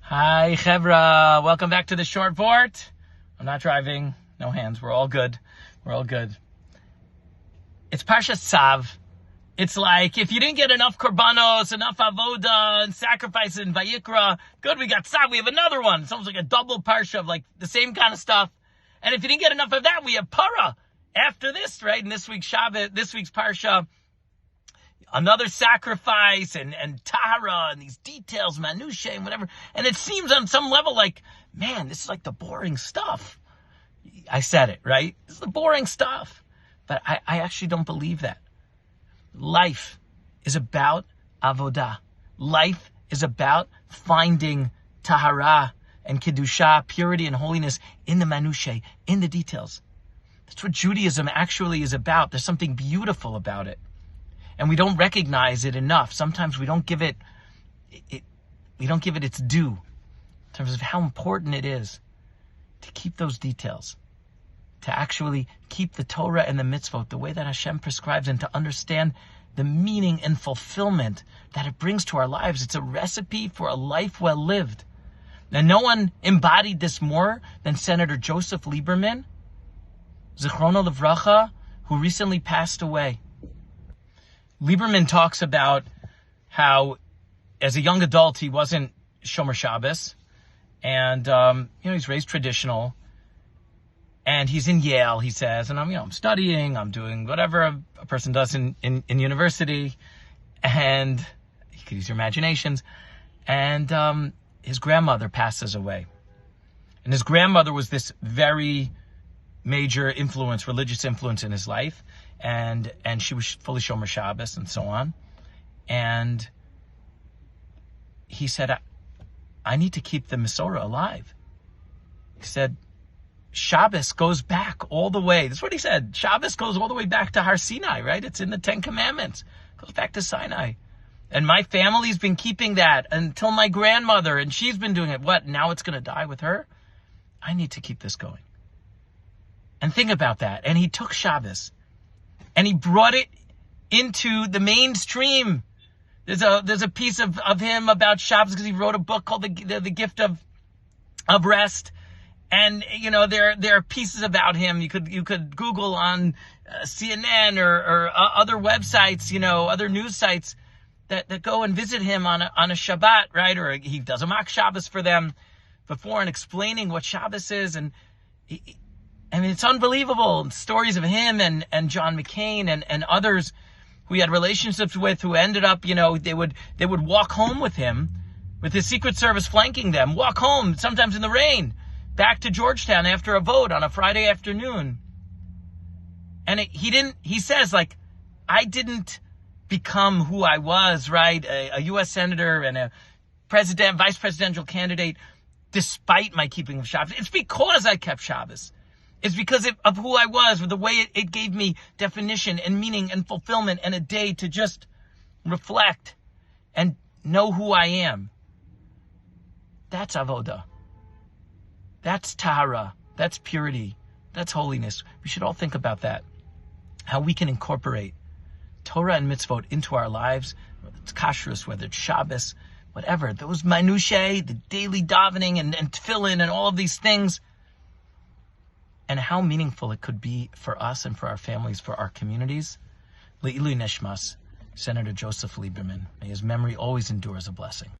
Hi, Chevra. Welcome back to the short fort. I'm not driving. No hands. We're all good. We're all good. It's Parshat Tzav. It's like, if you didn't get enough korbanos, enough avoda, and sacrifices in Vayikra, good, we got Tzav. We have another one. It's almost like a double parsha of like the same kind of stuff. And if you didn't get enough of that, we have Para after this, right? In this week's Shabbat, this week's parsha, another sacrifice and Tahara and these details, Manusha and whatever. And it seems on some level like, man, this is like the boring stuff. I said it, right? This is the boring stuff. But I actually don't believe that. Life is about avodah. Life is about finding Tahara and Kedusha, purity and holiness in the Manusha, in the details. That's what Judaism actually is about. There's something beautiful about it. And we don't recognize it enough. Sometimes we don't give it its due in terms of how important it is to keep those details, to actually keep the Torah and the mitzvot the way that Hashem prescribes, and to understand the meaning and fulfillment that it brings to our lives. It's a recipe for a life well lived. Now, no one embodied this more than Senator Joseph Lieberman, Zichrono Livracha, who recently passed away. Lieberman talks about how, as a young adult, he wasn't Shomer Shabbos, and he's raised traditional, and he's in Yale, he says, and I'm studying, I'm doing whatever a person does in university, and he could use your imaginations, and his grandmother passes away, and his grandmother was this very major influence, religious influence in his life. And she was fully Shomer Shabbos and so on. And he said, I need to keep the Masorah alive. He said, Shabbos goes back all the way. That's what he said. Shabbos goes all the way back to Har Sinai, right? It's in the Ten Commandments. It goes back to Sinai. And my family's been keeping that until my grandmother, and she's been doing it. What, now it's going to die with her? I need to keep this going. And think about that. And he took Shabbos and he brought it into the mainstream. There's a piece of him about Shabbos because he wrote a book called the Gift of Rest. And there are pieces about him. You could Google on CNN or other websites, other news sites that go and visit him on a Shabbat, right? Or he does a mock Shabbos for them before and explaining what Shabbos is. And it's unbelievable. Stories of him and John McCain and others who he had relationships with, who ended up, they would walk home with him, with his Secret Service flanking them, walk home, sometimes in the rain, back to Georgetown after a vote on a Friday afternoon. And he says, like, I didn't become who I was, right? A U.S. Senator and a vice presidential candidate, despite my keeping of Shabbos. It's because I kept Shabbos. It's because of who I was, with the way it gave me definition and meaning and fulfillment, and a day to just reflect and know who I am. That's avodah. That's tahara. That's purity. That's holiness. We should all think about that. How we can incorporate Torah and mitzvot into our lives, whether it's kashrus, whether it's Shabbos, whatever. Those minutiae, the daily davening and tefillin and all of these things. And how meaningful it could be for us and for our families, for our communities. Le'ilui neshmas, Senator Joseph Lieberman. May his memory always endure as a blessing.